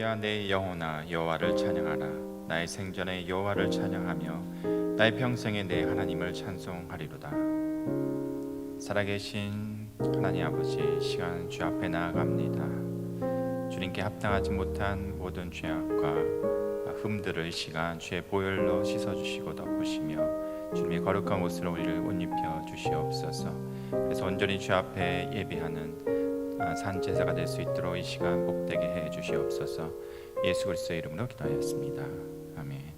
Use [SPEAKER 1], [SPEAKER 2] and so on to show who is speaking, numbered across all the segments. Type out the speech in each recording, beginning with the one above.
[SPEAKER 1] 할렐루야. 내 영혼아 여호와를 찬양하라. 나의 생전에 여호와를 찬양하며 나의 평생에 내 하나님을 찬송하리로다. 살아계신 하나님 아버지, 시간 주 앞에 나아갑니다. 주님께 합당하지 못한 모든 죄악과 흠들을 시간 주의 보혈로 씻어주시고 덮으시며 주님의 거룩한 옷으로 우리를 옷 입혀 주시옵소서. 그래서 온전히 주 앞에 예비하는 산제사가 될 수 있도록 이 시간 복되게 해 주시옵소서. 예수 그리스도의 이름으로 기도하였습니다. 아멘.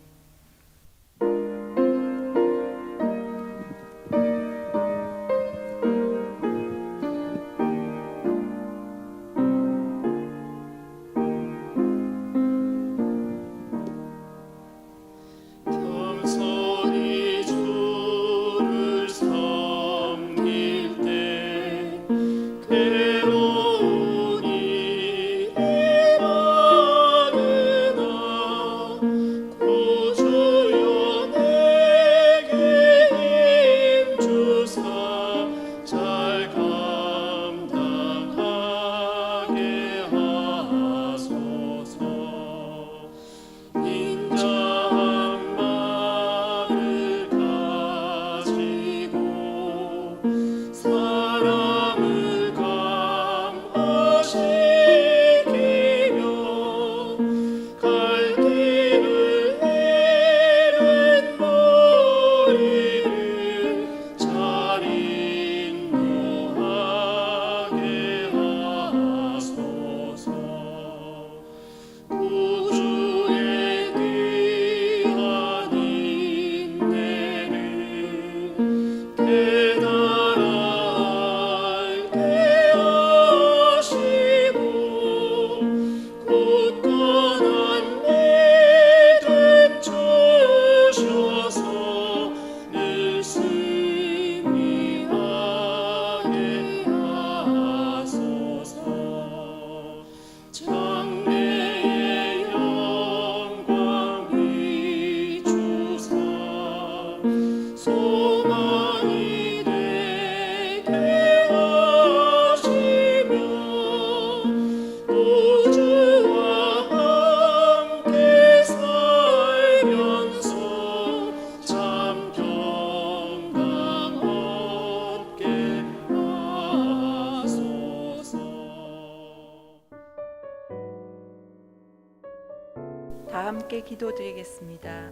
[SPEAKER 2] 다 함께 기도드리겠습니다.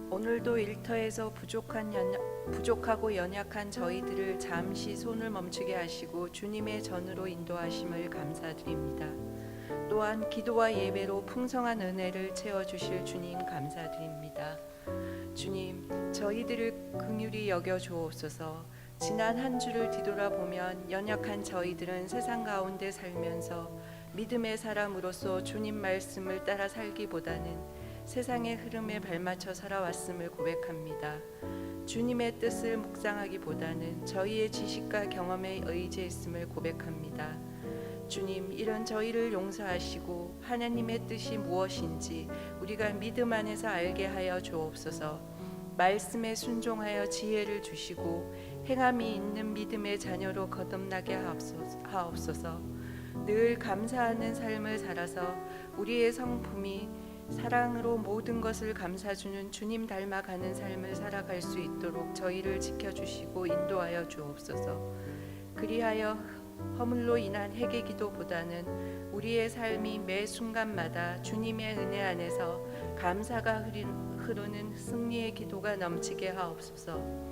[SPEAKER 2] 오늘도 일터에서 부족하고 연약한 저희들을 잠시 손을 멈추게 하시고 주님의 전으로 인도하심을 감사드립니다. 또한 기도와 예배로 풍성한 은혜를 채워주실 주님 감사드립니다. 주님, 저희들을 긍휼히 여겨 주옵소서. 지난 한 주를 뒤돌아보면 연약한 저희들은 세상 가운데 살면서 믿음의 사람으로서 주님 말씀을 따라 살기보다는 세상의 흐름에 발맞춰 살아왔음을 고백합니다. 주님의 뜻을 묵상하기보다는 저희의 지식과 경험에 의지했음을 고백합니다. 주님, 이런 저희를 용서하시고 하나님의 뜻이 무엇인지 우리가 믿음 안에서 알게 하여 주옵소서. 말씀에 순종하여 지혜를 주시고 행함이 있는 믿음의 자녀로 거듭나게 하옵소서. 늘 감사하는 삶을 살아서 우리의 성품이 사랑으로 모든 것을 감사주는 주님 닮아가는 삶을 살아갈 수 있도록 저희를 지켜주시고 인도하여 주옵소서. 그리하여 허물로 인한 회개 기도보다는 우리의 삶이 매 순간마다 주님의 은혜 안에서 감사가 흐르는 승리의 기도가 넘치게 하옵소서.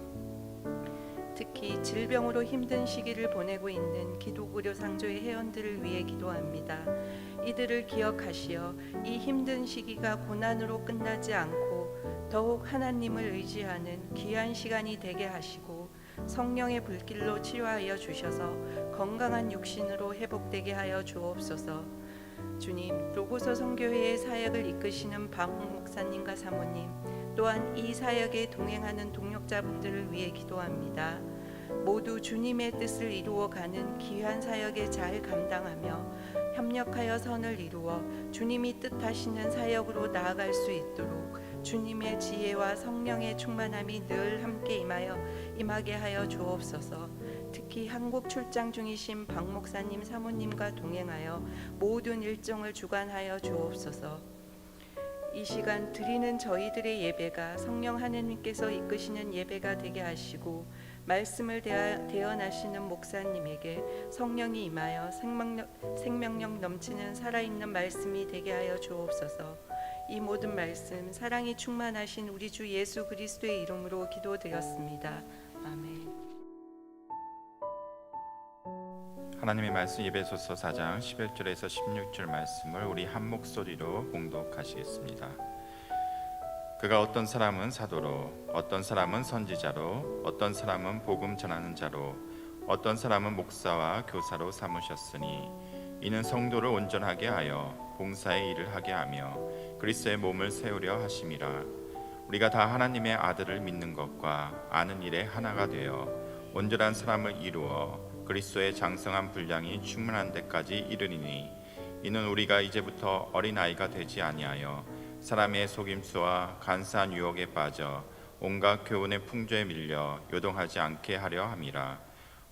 [SPEAKER 2] 특히 질병으로 힘든 시기를 보내고 있는 기독의료 상조의 회원들을 위해 기도합니다. 이들을 기억하시어 이 힘든 시기가 고난으로 끝나지 않고 더욱 하나님을 의지하는 귀한 시간이 되게 하시고 성령의 불길로 치료하여 주셔서 건강한 육신으로 회복되게 하여 주옵소서. 주님, 로고서 선교회의 사역을 이끄시는 박홍 목사님과 사모님, 또한 이 사역에 동행하는 동역자분들을 위해 기도합니다. 모두 주님의 뜻을 이루어가는 귀한 사역에 잘 감당하며 협력하여 선을 이루어 주님이 뜻하시는 사역으로 나아갈 수 있도록 주님의 지혜와 성령의 충만함이 늘 함께 임하게 하여 주옵소서. 특히 한국 출장 중이신 박 목사님 사모님과 동행하여 모든 일정을 주관하여 주옵소서. 이 시간 드리는 저희들의 예배가 성령 하느님께서 이끄시는 예배가 되게 하시고 말씀을 대언하시는 목사님에게 성령이 임하여 생명력 넘치는 살아있는 말씀이 되게 하여 주옵소서. 이 모든 말씀 사랑이 충만하신 우리 주 예수 그리스도의 이름으로 기도드렸습니다. 아멘.
[SPEAKER 1] 하나님의 말씀 에베소서 4장 11절에서 16절 말씀을 우리 한 목소리로 봉독하시겠습니다. 그가 어떤 사람은 사도로, 어떤 사람은 선지자로, 어떤 사람은 복음 전하는 자로, 어떤 사람은 목사와 교사로 삼으셨으니 이는 성도를 온전하게 하여 봉사의 일을 하게 하며 그리스도의 몸을 세우려 하심이라. 우리가 다 하나님의 아들을 믿는 것과 아는 일에 하나가 되어 온전한 사람을 이루어 그리스도의 장성한 분량이 충만한 데까지 이르리니 이는 우리가 이제부터 어린아이가 되지 아니하여 사람의 속임수와 간사한 유혹에 빠져 온갖 교훈의 풍조에 밀려 요동하지 않게 하려 함이라.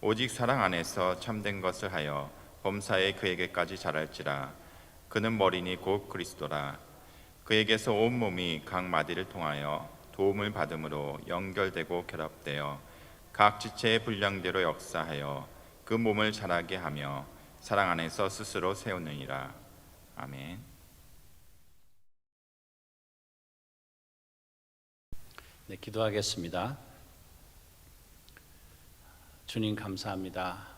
[SPEAKER 1] 오직 사랑 안에서 참된 것을 하여 범사에 그에게까지 자랄지라. 그는 머리니 곧 그리스도라. 그에게서 온 몸이 각 마디를 통하여 도움을 받음으로 연결되고 결합되어 각 지체의 분량대로 역사하여 그 몸을 자라게 하며 사랑 안에서 스스로 세우느니라. 아멘.
[SPEAKER 3] 네, 기도하겠습니다. 주님 감사합니다.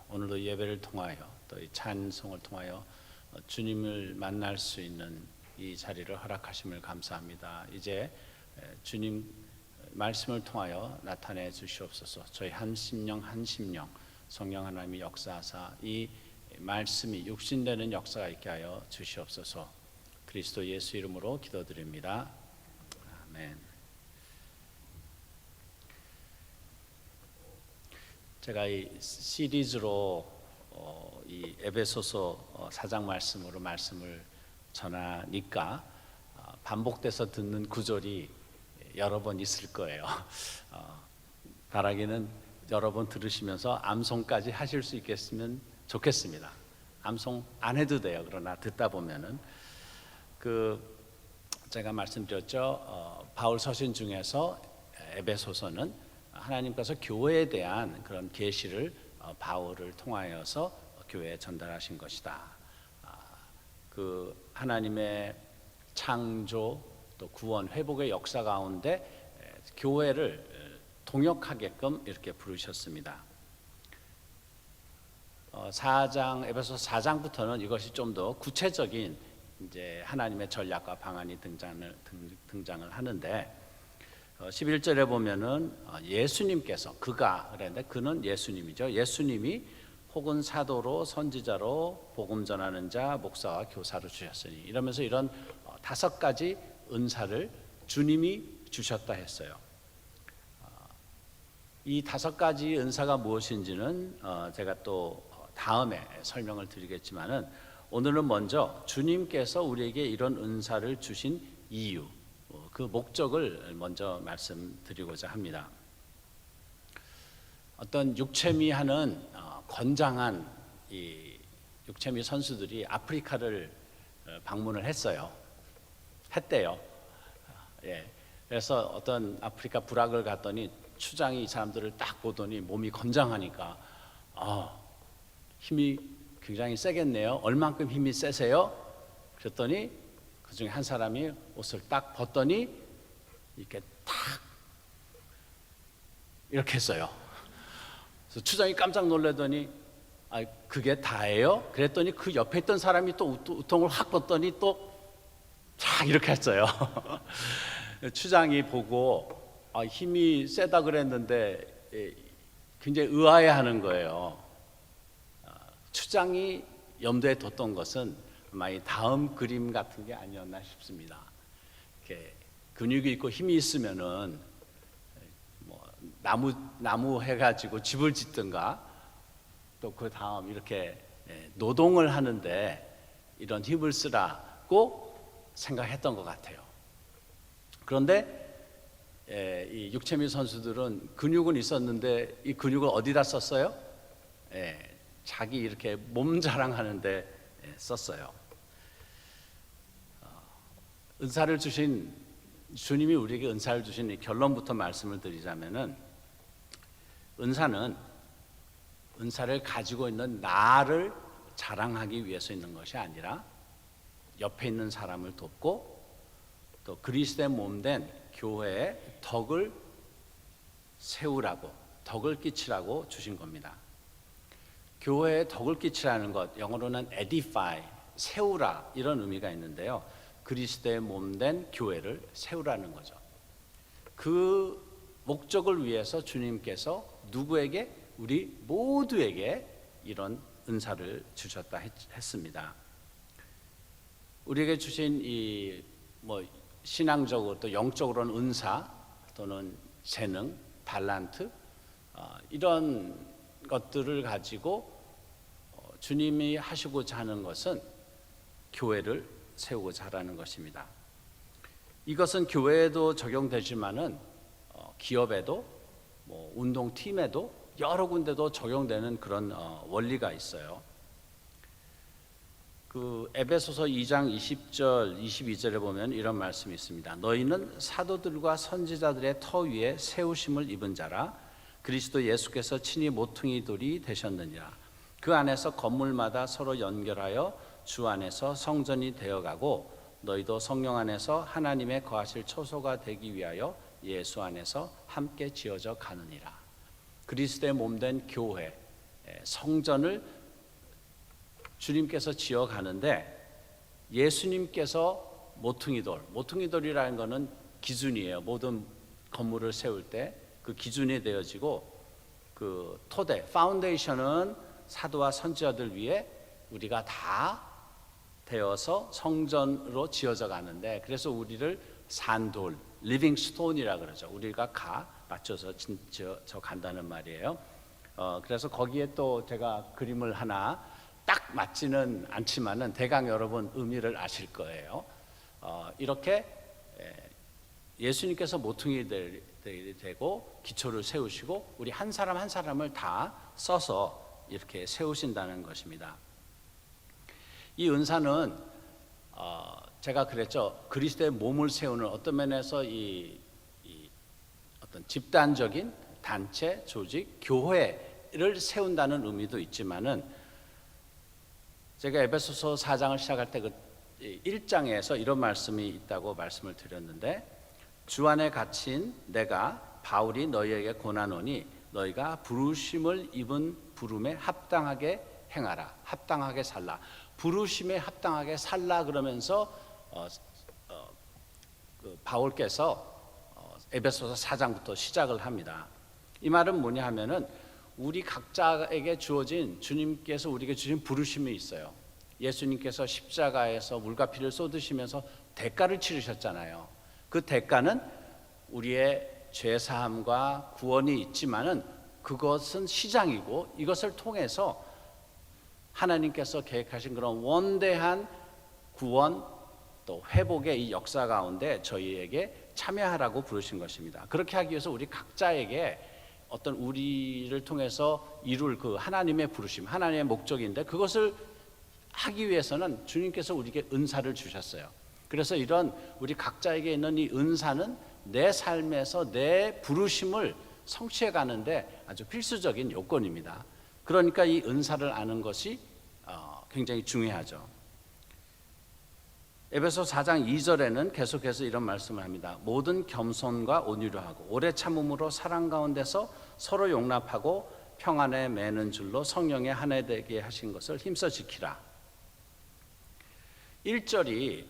[SPEAKER 3] 오늘도 예배를 통하여 또 이 찬송을 통하여 주님을 만날 수 있는 이 자리를 허락하심을 감사합니다. 이제 주님 말씀을 통하여 나타내 주시옵소서. 저희 한 심령 성령 하나님이 역사하사 이 말씀이 육신되는 역사가 있게 하여 주시옵소서. 그리스도 예수 이름으로 기도드립니다. 아멘. 제가 이 시리즈로 이 에베소서 4장 말씀으로 말씀을 전하니까 반복돼서 듣는 구절이 여러 번 있을 거예요. 바라기는 여러 번 들으시면서 암송까지 하실 수 있겠으면 좋겠습니다. 암송 안 해도 돼요. 그러나 듣다 보면은 제가 말씀드렸죠. 바울 서신 중에서 에베소서는 하나님께서 교회에 대한 그런 계시를 바울을 통하여서 교회에 전달하신 것이다. 그 하나님의 창조 또 구원 회복의 역사 가운데 교회를 동역하게끔 이렇게 부르셨습니다. 에베소 4장부터는 이것이 좀 더 구체적인 이제 하나님의 전략과 방안이 등장을 하는데 11절에 보면은 예수님께서 그가 그랬는데 그는 예수님이죠. 예수님이 혹은 사도로 선지자로 복음 전하는 자 목사와 교사로 주셨으니 이러면서 이런 5가지 은사를 주님이 주셨다 했어요. 이 5가지 은사가 무엇인지는 제가 또 다음에 설명을 드리겠지만은 오늘은 먼저 주님께서 우리에게 이런 은사를 주신 이유, 그 목적을 먼저 말씀드리고자 합니다. 어떤 육체미하는 건장한 이 육체미 선수들이 아프리카를 방문을 했대요. 예. 그래서 어떤 아프리카 부락을 갔더니 추장이 이 사람들을 딱 보더니 몸이 건장하니까 힘이 굉장히 세겠네요. 얼만큼 힘이 세세요? 그랬더니 그 중에 한 사람이 옷을 딱 벗더니 이렇게 탁 이렇게 했어요. 그래서 추장이 깜짝 놀라더니 그게 다예요? 그랬더니 그 옆에 있던 사람이 또 우통을 확 벗더니 또 쫙 이렇게 했어요. 추장이 보고 힘이 세다 그랬는데 굉장히 의아해하는 거예요. 추장이 염두에 뒀던 것은 아마 이 다음 그림 같은 게 아니었나 싶습니다. 이렇게 근육이 있고 힘이 있으면은 뭐 나무 해가지고 집을 짓든가 또 그 다음 이렇게 노동을 하는데 이런 힘을 쓰라고 생각했던 것 같아요. 그런데 이 육체미 선수들은 근육은 있었는데 이 근육을 어디다 썼어요? 자기 이렇게 몸 자랑하는데 썼어요. 은사를 주신 주님이 우리에게 은사를 주신 이 결론부터 말씀을 드리자면은, 은사는 은사를 가지고 있는 나를 자랑하기 위해서 있는 것이 아니라 옆에 있는 사람을 돕고 또 그리스도의 몸된 교회의 덕을 세우라고, 덕을 끼치라고 주신 겁니다. 교회에 덕을 끼치라는 것, 영어로는 edify, 세우라, 이런 의미가 있는데요. 그리스도의 몸된 교회를 세우라는 거죠. 그 목적을 위해서 주님께서 누구에게? 우리 모두에게 이런 은사를 주셨다 했습니다. 우리에게 주신 이 신앙적으로 또 영적으로는 은사 또는 재능, 달란트, 이런 것들을 가지고 주님이 하시고자 하는 것은 교회를 세우고자 하는 것입니다. 이것은 교회에도 적용되지만은 기업에도 운동팀에도 여러 군데도 적용되는 그런 원리가 있어요. 그 에베소서 2장 20절 22절에 보면 이런 말씀이 있습니다. 너희는 사도들과 선지자들의 터 위에 세우심을 입은 자라. 그리스도 예수께서 친히 모퉁이 돌이 되셨느니라. 그 안에서 건물마다 서로 연결하여 주 안에서 성전이 되어가고 너희도 성령 안에서 하나님의 거하실 처소가 되기 위하여 예수 안에서 함께 지어져 가느니라. 그리스도의 몸된 교회, 성전을 주님께서 지어가는데, 예수님께서 모퉁이돌이라는 것은 기준이에요. 모든 건물을 세울 때 그 기준이 되어지고, 그 토대, 파운데이션은 사도와 선지자들 위에 우리가 다 되어서 성전으로 지어져 가는데, 그래서 우리를 산돌, 리빙 스톤이라 그러죠. 우리가 맞춰서 지어져 간다는 말이에요. 그래서 거기에 또 제가 그림을 하나, 딱 맞지는 않지만은 대강 여러분 의미를 아실 거예요. 이렇게 예수님께서 모퉁이 되고 기초를 세우시고 우리 한 사람 한 사람을 다 써서 이렇게 세우신다는 것입니다. 이 은사는 제가 그랬죠. 그리스도의 몸을 세우는, 어떤 면에서 이 어떤 집단적인 단체, 조직, 교회를 세운다는 의미도 있지만은, 제가 에베소서 4장을 시작할 때 그 1장에서 이런 말씀이 있다고 말씀을 드렸는데, 주 안에 갇힌 내가 바울이 너희에게 권하노니 너희가 부르심을 입은 부름에 합당하게 행하라. 합당하게 살라. 부르심에 합당하게 살라 그러면서 바울께서 에베소서 4장부터 시작을 합니다. 이 말은 뭐냐 하면은, 우리 각자에게 주어진, 주님께서 우리에게 주신 부르심이 있어요. 예수님께서 십자가에서 물과 피를 쏟으시면서 대가를 치르셨잖아요. 그 대가는 우리의 죄사함과 구원이 있지만은 그것은 시장이고, 이것을 통해서 하나님께서 계획하신 그런 원대한 구원 또 회복의 이 역사 가운데 저희에게 참여하라고 부르신 것입니다. 그렇게 하기 위해서 우리 각자에게 어떤 우리를 통해서 이룰 그 하나님의 부르심, 하나님의 목적인데, 그것을 하기 위해서는 주님께서 우리에게 은사를 주셨어요. 그래서 이런 우리 각자에게 있는 이 은사는 내 삶에서 내 부르심을 성취해 가는데 아주 필수적인 요건입니다. 그러니까 이 은사를 아는 것이 굉장히 중요하죠. 에베소 4장 2절에는 계속해서 이런 말씀을 합니다. 모든 겸손과 온유로 하고 오래 참음으로 사랑 가운데서 서로 용납하고 평안에 매는 줄로 성령의 하나 되게 하신 것을 힘써 지키라. 1절이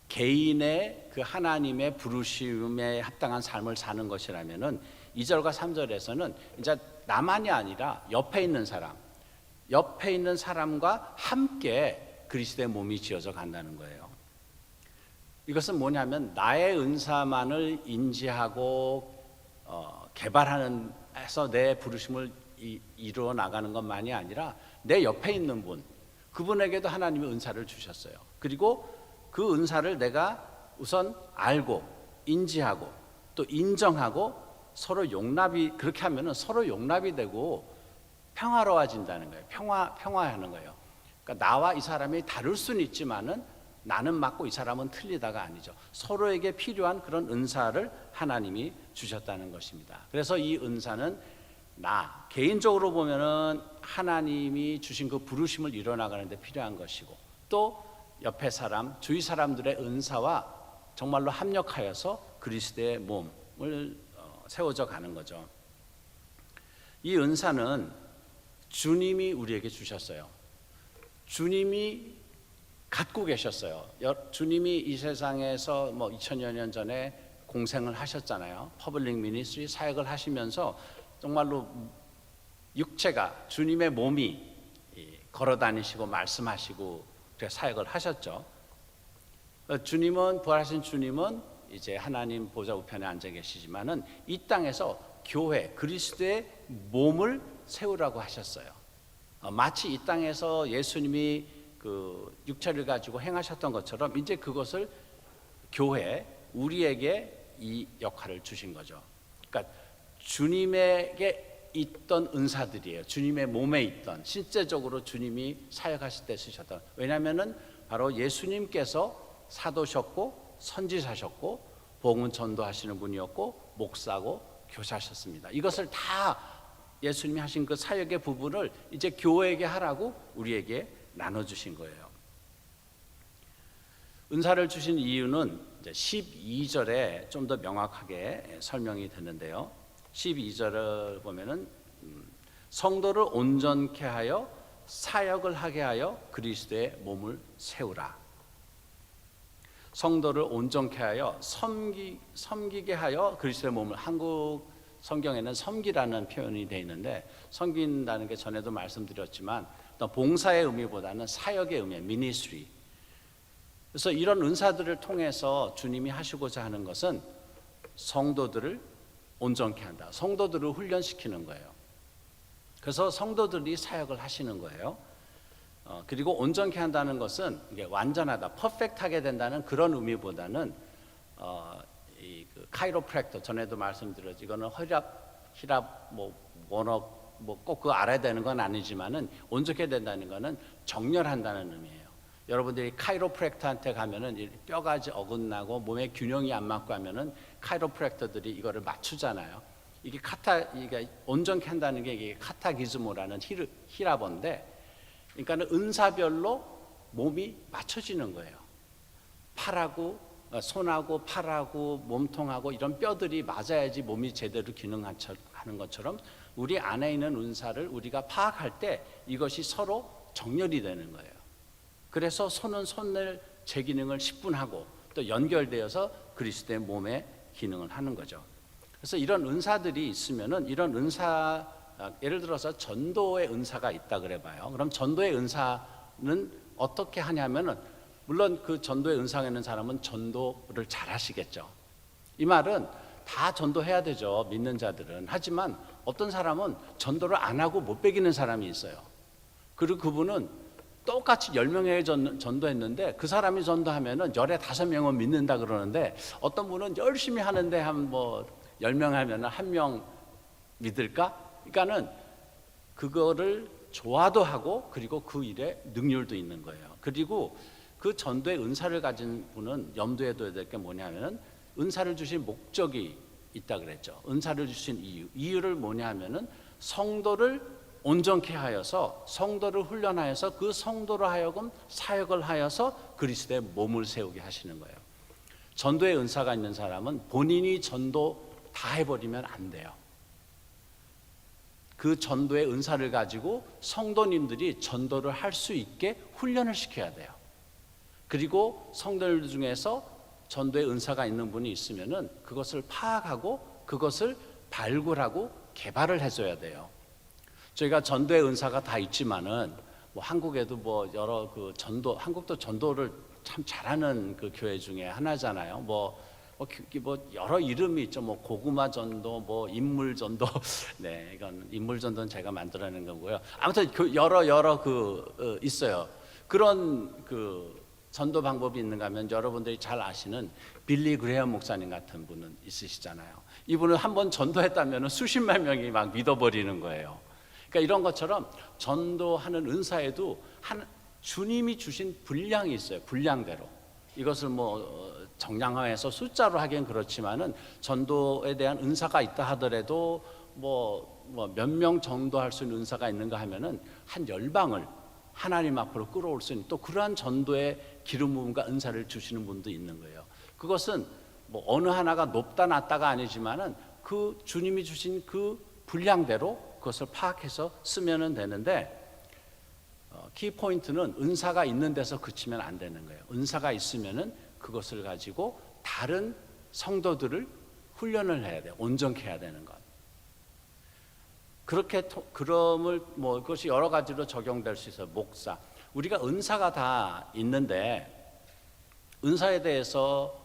[SPEAKER 3] 개인의 그 하나님의 부르심에 합당한 삶을 사는 것이라면은, 2절과 3절에서는 이제 나만이 아니라 옆에 있는 사람과 함께 그리스도의 몸이 지어져 간다는 거예요. 이것은 뭐냐면, 나의 은사만을 인지하고 개발하는 해서 내 부르심을 이루어 나가는 것만이 아니라 내 옆에 있는 분, 그분에게도 하나님이 은사를 주셨어요. 그리고 그 은사를 내가 우선 알고 인지하고 또 인정하고 서로 용납이, 그렇게 하면은 서로 용납이 되고 평화로워진다는 거예요. 평화하는 거예요. 그러니까 나와 이 사람이 다를 수는 있지만은 나는 맞고 이 사람은 틀리다가 아니죠. 서로에게 필요한 그런 은사를 하나님이 주셨다는 것입니다. 그래서 이 은사는 나 개인적으로 보면은 하나님이 주신 그 부르심을 이뤄나가는 데 필요한 것이고, 또 옆에 사람, 주위 사람들의 은사와 정말로 합력하여서 그리스도의 몸을 세워져 가는 거죠. 이 은사는 주님이 우리에게 주셨어요. 주님이 갖고 계셨어요. 주님이 이 세상에서 2000여 년 전에 공생을 하셨잖아요. 퍼블릭 미니스트리 사역을 하시면서 정말로 육체가, 주님의 몸이 걸어 다니시고 말씀하시고 사역을 하셨죠. 주님은, 부활하신 주님은 이제 하나님 보좌 우편에 앉아 계시지만은 이 땅에서 교회, 그리스도의 몸을 세우라고 하셨어요. 마치 이 땅에서 예수님이 그 육체를 가지고 행하셨던 것처럼 이제 그것을 교회, 우리에게 이 역할을 주신 거죠. 그러니까 주님에게 있던 은사들이에요. 주님의 몸에 있던, 실제적으로 주님이 사역하실 때 쓰셨던. 왜냐하면은 바로 예수님께서 사도셨고 선지자셨고 복음 전도하시는 분이었고 목사고 교사셨습니다. 이것을 다 예수님이 하신 그 사역의 부분을 이제 교회에게 하라고 우리에게 나눠주신 거예요. 은사를 주신 이유는 이제 12절에 좀 더 명확하게 설명이 되는데요. 12절을 보면은 성도를 온전케 하여 사역을 하게 하여 그리스도의 몸을 세우라. 성도를 온전케 하여 섬기게 하여 그리스도의 몸을, 한국 성경에는 섬기라는 표현이 되어 있는데, 섬긴다는 게 전에도 말씀드렸지만 어떤 봉사의 의미보다는 사역의 의미예요. 미니스트리. 그래서 이런 은사들을 통해서 주님이 하시고자 하는 것은 성도들을 온전케 한다. 성도들을 훈련시키는 거예요. 그래서 성도들이 사역을 하시는 거예요. 그리고 온전케 한다는 것은 이게 완전하다, 퍼펙트하게 된다는 그런 의미보다는 그 카이로프랙터, 전에도 말씀드렸죠. 이거는 히랍 원어 꼭 그거 알아야 되는 건 아니지만은 온전케 된다는 거는 정렬한다는 의미예요. 여러분들이 카이로프랙터한테 가면은 뼈가 어긋나고 몸에 균형이 안 맞고 하면은 카이로프랙터들이 이거를 맞추잖아요. 이게 온전케 한다는 게 이게 카타기즈모라는 히라본데, 그러니까는 은사별로 몸이 맞춰지는 거예요. 손하고 팔하고 몸통하고 이런 뼈들이 맞아야지 몸이 제대로 기능하는 것처럼 우리 안에 있는 은사를 우리가 파악할 때 이것이 서로 정렬이 되는 거예요. 그래서 손은 손을 제 기능을 10분 하고 또 연결되어서 그리스도의 몸의 기능을 하는 거죠. 그래서 이런 은사들이 있으면은 이런 은사, 예를 들어서 전도의 은사가 있다 그래 봐요. 그럼 전도의 은사는 어떻게 하냐면은, 물론 그 전도의 은사가 있는 사람은 전도를 잘 하시겠죠. 이 말은 다 전도해야 되죠, 믿는 자들은. 하지만 어떤 사람은 전도를 안 하고 못 배기는 사람이 있어요. 그리고 그분은 똑같이 10명에게 전도했는데 그 사람이 전도하면은 열에 5명은 믿는다 그러는데, 어떤 분은 열심히 하는데 한 10명 하면은 1명 믿을까? 그러니까는 그거를 좋아도 하고 그리고 그 일에 능률도 있는 거예요. 그리고 그 전도의 은사를 가진 분은 염두에 둬야 될 게 뭐냐면은 은사를 주신 목적이 있다 그랬죠. 은사를 주신 이유를 뭐냐 하면은 성도를 온전케 하여서, 성도를 훈련하여서 그 성도로 하여금 사역을 하여서 그리스도의 몸을 세우게 하시는 거예요. 전도의 은사가 있는 사람은 본인이 전도 다 해버리면 안 돼요. 그 전도의 은사를 가지고 성도님들이 전도를 할 수 있게 훈련을 시켜야 돼요. 그리고 성도들 중에서 전도의 은사가 있는 분이 있으면은 그것을 파악하고 그것을 발굴하고 개발을 해줘야 돼요. 저희가 전도의 은사가 다 있지만은 한국에도 여러 한국도 전도를 참 잘하는 그 교회 중에 하나잖아요. 여러 이름이 있죠. 고구마 전도, 인물 전도. 네, 이건 인물 전도는 제가 만들어낸 거고요. 아무튼 여러 있어요. 그런 전도 방법이 있는가 하면 여러분들이 잘 아시는 빌리 그레엄 목사님 같은 분은 있으시잖아요. 이분은 한번 전도했다면 수십만 명이 막 믿어버리는 거예요. 그러니까 이런 것처럼 전도하는 은사에도 주님이 주신 분량이 있어요. 분량대로. 이것을 뭐 정량화해서 숫자로 하기엔 그렇지만은 전도에 대한 은사가 있다 하더라도 뭐 몇 명 전도할 수 있는 은사가 있는가 하면은 한 열방을 하나님 앞으로 끌어올 수 있는 또 그러한 전도의 기름 부음과 은사를 주시는 분도 있는 거예요. 그것은 뭐 어느 하나가 높다 낮다가 아니지만은 그 주님이 주신 그 분량대로 그것을 파악해서 쓰면은 되는데 키포인트는 은사가 있는 데서 그치면 안 되는 거예요. 은사가 있으면은 그것을 가지고 다른 성도들을 훈련을 해야 돼요. 온전케 해야 되는 것. 그렇게 그럼을 뭐 그것이 여러 가지로 적용될 수 있어요. 목사. 우리가 은사가 다 있는데 은사에 대해서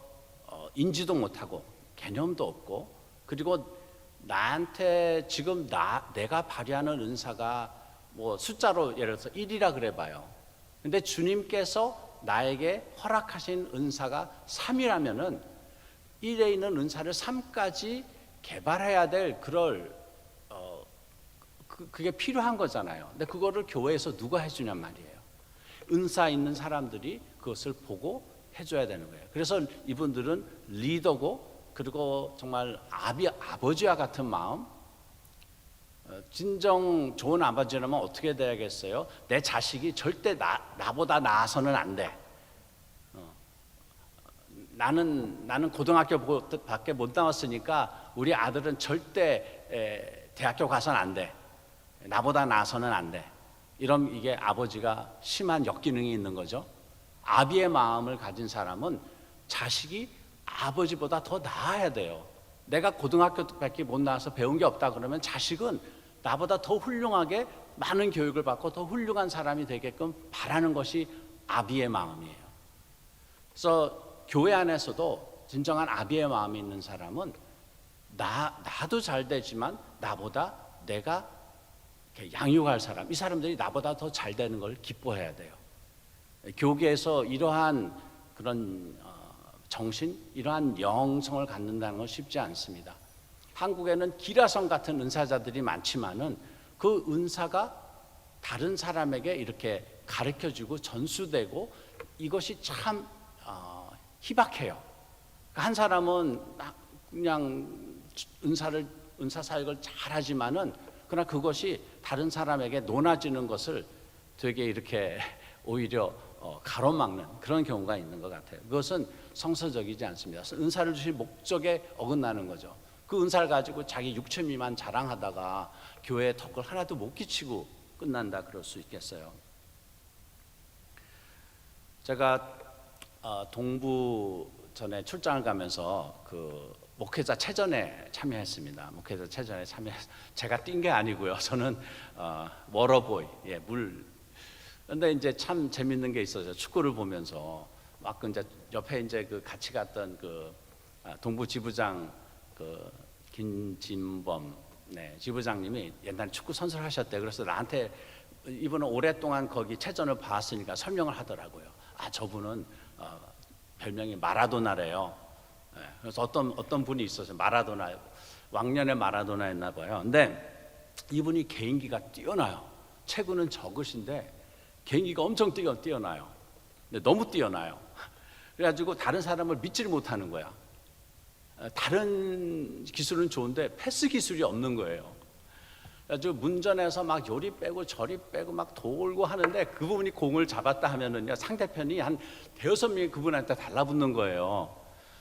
[SPEAKER 3] 인지도 못하고 개념도 없고 그리고 나한테 지금 내가 발휘하는 은사가 뭐 숫자로 예를 들어서 1이라 그래 봐요. 근데 주님께서 나에게 허락하신 은사가 3이라면은 1에 있는 은사를 3까지 개발해야 될 그게 필요한 거잖아요. 근데 그거를 교회에서 누가 해주냔 말이에요. 은사 있는 사람들이 그것을 보고 해줘야 되는 거예요. 그래서 이분들은 리더고 그리고 정말 아버지와 같은 마음. 진정 좋은 아버지라면 어떻게 돼야겠어요? 내 자식이 절대 나보다 나아서는 안 돼. 나는 고등학교밖에 못 나왔으니까 우리 아들은 절대 대학교 가서는 안 돼. 나보다 나아서는 안 돼. 이런 이게 아버지가 심한 역기능이 있는 거죠. 아비의 마음을 가진 사람은 자식이 아버지보다 더 나아야 돼요. 내가 고등학교밖에 못 나와서 배운 게 없다 그러면 자식은 나보다 더 훌륭하게 많은 교육을 받고 더 훌륭한 사람이 되게끔 바라는 것이 아비의 마음이에요. 그래서 교회 안에서도 진정한 아비의 마음이 있는 사람은 나도 잘 되지만 나보다 내가 양육할 사람, 이 사람들이 나보다 더 잘 되는 걸 기뻐해야 돼요. 교계에서 이러한 그런 정신, 이러한 영성을 갖는다는 건 쉽지 않습니다. 한국에는 기라성 같은 은사자들이 많지만은 그 은사가 다른 사람에게 이렇게 가르쳐주고 전수되고 이것이 참 희박해요. 한 사람은 그냥 은사 사역을 잘하지만은 그러나 그것이 다른 사람에게 논아지는 것을 되게 이렇게 오히려 가로막는 그런 경우가 있는 것 같아요. 그것은 성서적이지 않습니다. 은사를 주신 목적에 어긋나는 거죠. 그 은사를 가지고 자기 육체미만 자랑하다가 교회에 덕을 하나도 못 끼치고 끝난다 그럴 수 있겠어요. 제가 동부 전에 출장을 가면서 그 목회자 체전에 참여했습니다. 목회자 체전에 제가 뛴 게 아니고요. 저는 워러보이, 그런데 이제 참 재밌는 게 있어서 축구를 보면서 막 이제 옆에 이제 그 같이 갔던 그 동부 지부장 그 김진범 지부장님이 옛날 축구 선수를 하셨대. 그래서 나한테 이분은 오랫동안 거기 체전을 봤으니까 설명을 하더라고요. 저분은 별명이 마라도나래요. 그래서 어떤 분이 있었어요. 마라도나, 왕년의 마라도나였나 봐요. 근데 이분이 개인기가 뛰어나요. 체구는 적으신데 개인기가 엄청 뛰어나요. 근데 너무 뛰어나요. 그래가지고 다른 사람을 믿지를 못하는 거야. 다른 기술은 좋은데 패스 기술이 없는 거예요. 그래가지고 문전에서 막 요리 빼고 저리 빼고 막 돌고 하는데 그 부분이 공을 잡았다 하면은요 상대편이 한 대여섯 명이 그분한테 달라붙는 거예요.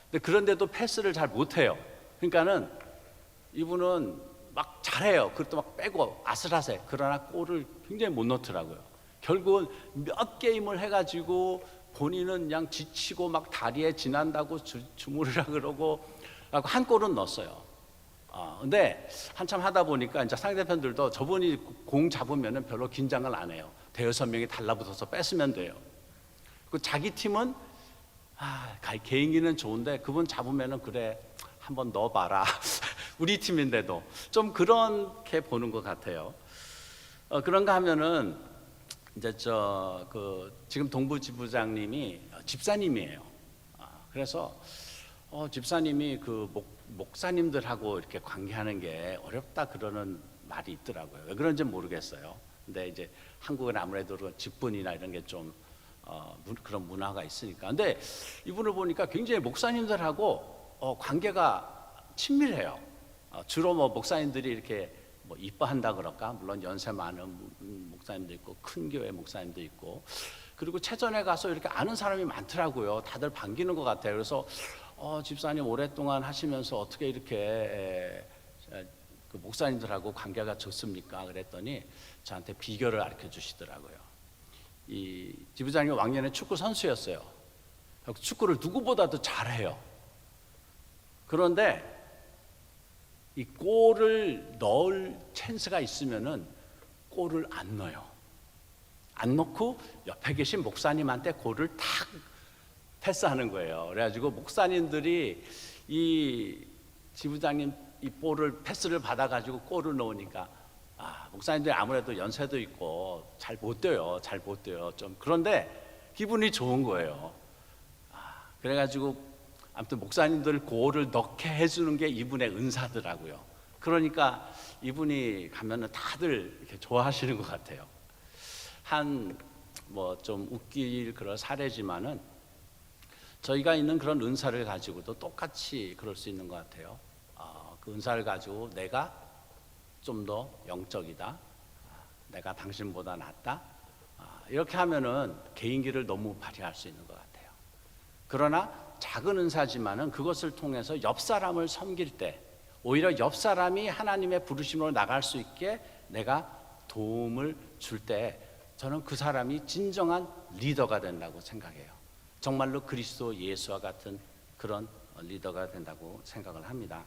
[SPEAKER 3] 근데 그런데도 패스를 잘 못해요. 그러니까는 이분은 막 잘해요. 그것도 막 빼고 아슬아슬해. 그러나 골을 굉장히 못 넣더라고요. 결국은 몇 게임을 해가지고 본인은 그냥 지치고 막 다리에 지난다고 주무르라 그러고 한 골은 넣었어요. 근데 한참 하다 보니까 이제 상대편들도 저분이 공 잡으면은 별로 긴장을 안 해요. 대여섯 명이 달라붙어서 뺏으면 돼요. 그 자기 팀은 개인기는 좋은데 그분 잡으면은 그래 한번 넣어봐라. 우리 팀인데도 좀 그렇게 보는 것 같아요. 그런가 하면은 이제 지금 동부 지부장님이 집사님이에요. 그래서 목사님들하고 이렇게 관계하는 게 어렵다 그러는 말이 있더라고요. 왜 그런지 모르겠어요. 근데 이제 한국은 아무래도 그런 직분이나 이런 게 좀 그런 문화가 있으니까. 근데 이분을 보니까 굉장히 목사님들하고 관계가 친밀해요. 주로 뭐 목사님들이 이렇게 뭐 이뻐한다 그럴까? 물론 연세 많은 목사님도 있고 큰 교회 목사님도 있고, 그리고 체전에 가서 이렇게 아는 사람이 많더라고요. 다들 반기는 것 같아요. 그래서 집사님 오랫동안 하시면서 어떻게 이렇게 그 목사님들하고 관계가 좋습니까? 그랬더니 저한테 비결을 가르쳐 주시더라고요. 이 지부장님 왕년에 축구 선수였어요. 축구를 누구보다도 잘해요. 그런데 이 골을 넣을 찬스가 있으면은 골을 안 넣어요. 안 넣고 옆에 계신 목사님한테 골을 탁 패스하는 거예요. 그래가지고 목사님들이 이 지부장님 이 볼을 패스를 받아가지고 골을 넣으니까 목사님들이 아무래도 연세도 있고 잘 못 뛰어요. 좀 그런데 기분이 좋은 거예요. 그래가지고 아무튼 목사님들 골을 넣게 해주는 게 이분의 은사더라고요. 그러니까 이분이 가면은 다들 이렇게 좋아하시는 것 같아요. 한 뭐 좀 웃길 그런 사례지만은 저희가 있는 그런 은사를 가지고도 똑같이 그럴 수 있는 것 같아요. 그 은사를 가지고 내가 좀 더 영적이다, 내가 당신보다 낫다, 이렇게 하면은 개인기를 너무 발휘할 수 있는 것 같아요. 그러나 작은 은사지만은 그것을 통해서 옆 사람을 섬길 때 오히려 옆 사람이 하나님의 부르심으로 나갈 수 있게 내가 도움을 줄 때 저는 그 사람이 진정한 리더가 된다고 생각해요. 정말로 그리스도 예수와 같은 그런 리더가 된다고 생각을 합니다.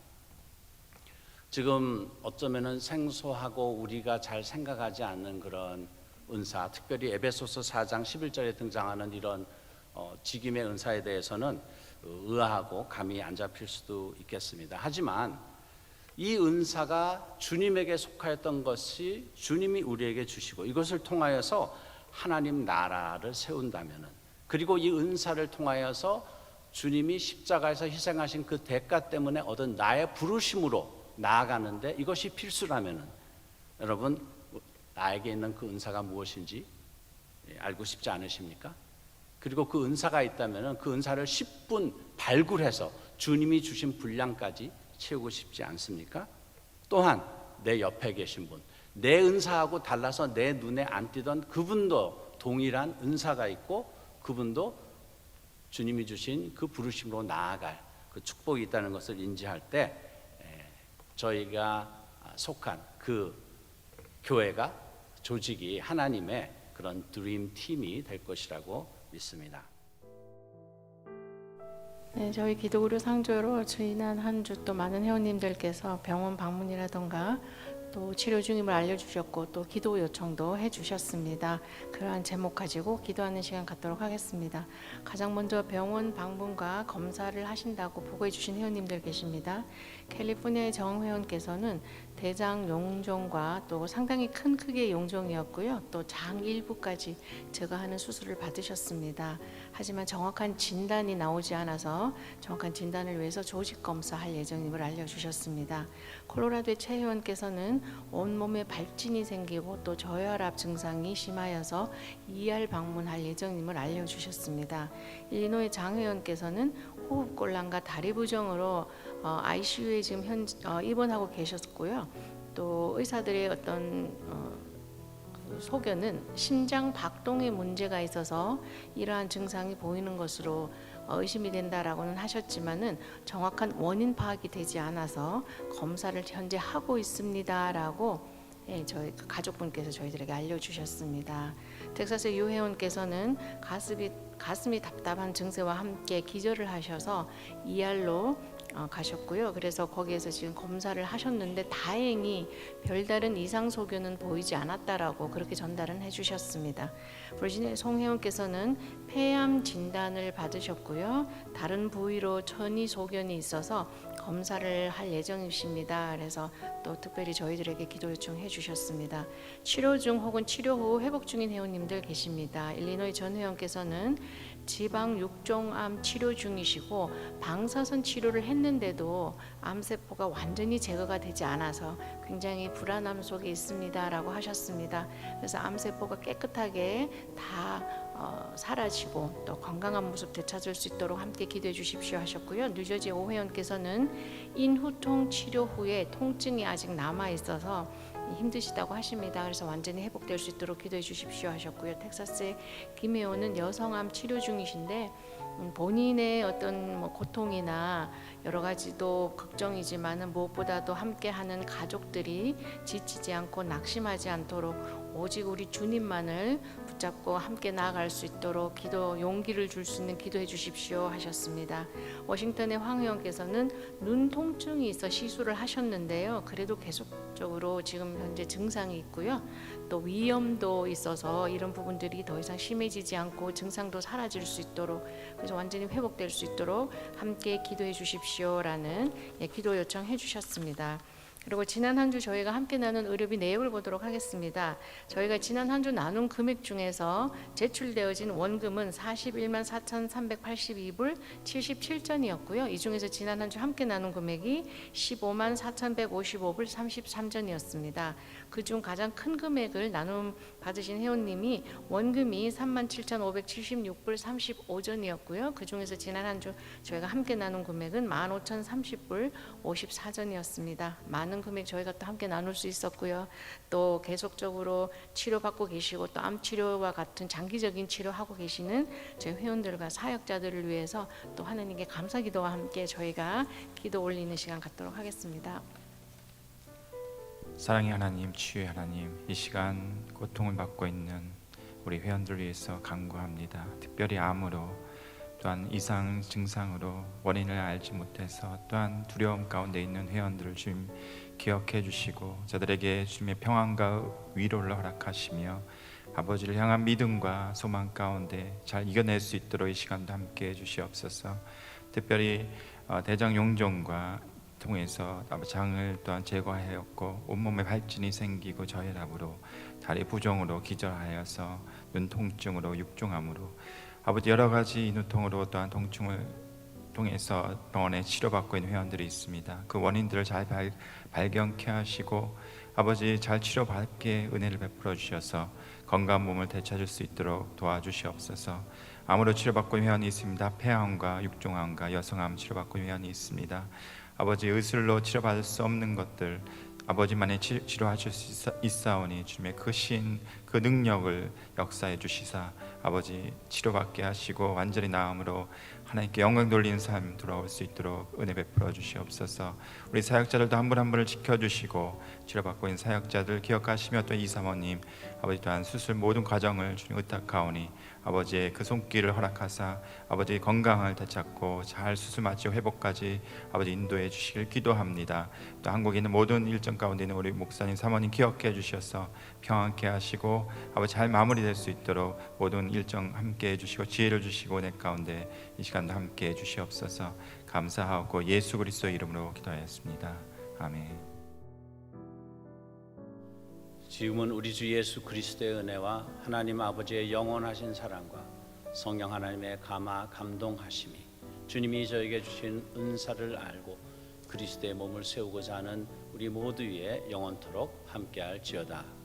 [SPEAKER 3] 지금 어쩌면은 생소하고 우리가 잘 생각하지 않는 그런 은사, 특별히 에베소서 4장 11절에 등장하는 이런 직임의 은사에 대해서는 의아하고 감이 안 잡힐 수도 있겠습니다. 하지만 이 은사가 주님에게 속하였던 것이 주님이 우리에게 주시고 이것을 통하여서 하나님 나라를 세운다면은, 그리고 이 은사를 통하여서 주님이 십자가에서 희생하신 그 대가 때문에 얻은 나의 부르심으로 나아가는데 이것이 필수라면은, 여러분 나에게 있는 그 은사가 무엇인지 알고 싶지 않으십니까? 그리고 그 은사가 있다면은 그 은사를 10분 발굴해서 주님이 주신 분량까지 채우고 싶지 않습니까? 또한 내 옆에 계신 분, 내 은사하고 달라서 내 눈에 안 띄던 그분도 동일한 은사가 있고 그분도 주님이 주신 그 부르심으로 나아갈 그 축복이 있다는 것을 인지할 때 저희가 속한 그 교회가, 조직이 하나님의 그런 드림 팀이 될 것이라고 믿습니다.
[SPEAKER 4] 네, 저희 기도그룹 상조로 지난 한 주 또 많은 회원님들께서 병원 방문이라던가 또 치료 중임을 알려주셨고 또 기도 요청도 해주셨습니다. 그러한 제목 가지고 기도하는 시간 갖도록 하겠습니다. 가장 먼저 병원 방문과 검사를 하신다고 보고해 주신 회원님들 계십니다. 캘리포니아의 정 회원께서는 대장 용종과 또 상당히 큰 크기의 용종이었고요. 또 장 일부까지 제거하는 수술을 받으셨습니다. 하지만 정확한 진단이 나오지 않아서 정확한 진단을 위해서 조직 검사할 예정임을 알려주셨습니다. 콜로라도의 최 회원께서는 온몸에 발진이 생기고 또 저혈압 증상이 심하여서 ER 방문할 예정임을 알려주셨습니다. 일리노이 장 회원께서는 호흡곤란과 다리 부정으로 ICU에 지금 입원하고 계셨고요. 또 의사들의 어떤 소견은 심장 박동에 문제가 있어서 이러한 증상이 보이는 것으로 의심이 된다라고는 하셨지만은 정확한 원인 파악이 되지 않아서 검사를 현재 하고 있습니다라고 저희 가족분께서 저희들에게 알려주셨습니다. 텍사스 유 회원께서는 가슴이 답답한 증세와 함께 기절을 하셔서 ER로 가셨고요. 그래서 거기에서 지금 검사를 하셨는데 다행히 별다른 이상 소견은 보이지 않았다라고 그렇게 전달은 해주셨습니다. 버지니아 송 회원께서는 폐암 진단을 받으셨고요. 다른 부위로 천이 소견이 있어서 검사를 할 예정이십니다. 그래서 또 특별히 저희들에게 기도 요청해 주셨습니다. 치료 중 혹은 치료 후 회복 중인 회원님들 계십니다. 일리노이 전 회원께서는 지방 육종암 치료 중이시고 방사선 치료를 했는데도 암세포가 완전히 제거가 되지 않아서 굉장히 불안함 속에 있습니다라고 하셨습니다. 그래서 암세포가 깨끗하게 다 사라지고 또 건강한 모습 되찾을 수 있도록 함께 기도해 주십시오 하셨고요. 뉴저지 오 회원께서는 인후통 치료 후에 통증이 아직 남아 있어서 힘드시다고 하십니다. 그래서 완전히 회복될 수 있도록 기도해 주십시오 하셨고요. 텍사스의 김 회원은 여성암 치료 중이신데 본인의 어떤 고통이나 여러 가지도 걱정이지만은 무엇보다도 함께하는 가족들이 지치지 않고 낙심하지 않도록 오직 우리 주님만을 붙잡고 함께 나아갈 수 있도록 기도 용기를 줄 수 있는 기도해 주십시오 하셨습니다. 워싱턴의 황 의원께서는 눈 통증이 있어 시술을 하셨는데요. 그래도 계속적으로 지금 현재 증상이 있고요. 또 위염도 있어서 이런 부분들이 더 이상 심해지지 않고 증상도 사라질 수 있도록 그래서 완전히 회복될 수 있도록 함께 기도해 주십시오라는 기도 요청해 주셨습니다. 그리고 지난 한 주 저희가 함께 나눈 의료비 내역을 보도록 하겠습니다. 저희가 지난 한 주 나눈 금액 중에서 제출되어진 원금은 41만 4,382불 77전이었고요. 이 중에서 지난 한 주 함께 나눈 금액이 15만 4,155불 33전이었습니다. 그중 가장 큰 금액을 나눔 받으신 회원님이 원금이 37,576불 35전이었고요. 그 중에서 지난 한 주 저희가 함께 나눈 금액은 15,030불 54전이었습니다. 많은 금액 저희가 또 함께 나눌 수 있었고요. 또 계속적으로 치료받고 계시고 또 암 치료와 같은 장기적인 치료하고 계시는 저희 회원들과 사역자들을 위해서 또 하나님께 감사기도와 함께 저희가 기도 올리는 시간 갖도록 하겠습니다.
[SPEAKER 1] 사랑의 하나님, 치유의 하나님, 이 시간 고통을 받고 있는 우리 회원들 위해서 간구합니다. 특별히 암으로 또한 이상 증상으로 원인을 알지 못해서 또한 두려움 가운데 있는 회원들을 주님 기억해 주시고 저들에게 주님의 평안과 위로를 허락하시며 아버지를 향한 믿음과 소망 가운데 잘 이겨낼 수 있도록 이 시간도 함께 해 주시옵소서. 특별히 대장 용종과 통해서 장을 또한 제거하였고 온몸에 발진이 생기고 저혈압으로 다리 부종으로 기절하여서 눈 통증으로 육종암으로 아버지 여러 가지 인후통으로 또한 통증을 통해서 병원에 치료받고 있는 회원들이 있습니다. 그 원인들을 잘 발견케 하시고 아버지 잘 치료받게 은혜를 베풀어 주셔서 건강한 몸을 되찾을 수 있도록 도와주시옵소서. 암으로 치료받고 있는 회원이 있습니다. 폐암과 육종암과 여성암 치료받고 있는 회원이 있습니다. 아버지 의술로 치료받을 수 없는 것들 아버지만이 치료하실 수 있사오니 주님의 그 신, 그 능력을 역사해 주시사 아버지 치료받게 하시고 완전히 나음으로 하나님께 영광 돌리는 삶 돌아올 수 있도록 은혜 베풀어 주시옵소서. 우리 사역자들도 한 분 한 분을 지켜주시고 치료받고 있는 사역자들 기억하시며 또 이사모님 아버지 또한 수술 모든 과정을 주님 의탁하오니 아버지의 그 손길을 허락하사 아버지의 건강을 되찾고 잘 수술 마치고 회복까지 아버지 인도해 주시길 기도합니다. 또 한국에 있는 모든 일정 가운데 있는 우리 목사님 사모님 기억해 주셔서 평안케 하시고 아버지 잘 마무리될 수 있도록 모든 일정 함께 해주시고 지혜를 주시고 내 가운데 이 시간도 함께 해주시옵소서. 감사하고 예수 그리스도 이름으로 기도하였습니다. 아멘.
[SPEAKER 3] 지금은 우리 주 예수 그리스도의 은혜와 하나님 아버지의 영원하신 사랑과 성령 하나님의 감동하심이 주님이 저에게 주신 은사를 알고 그리스도의 몸을 세우고자 하는 우리 모두 위에 영원토록 함께할지어다.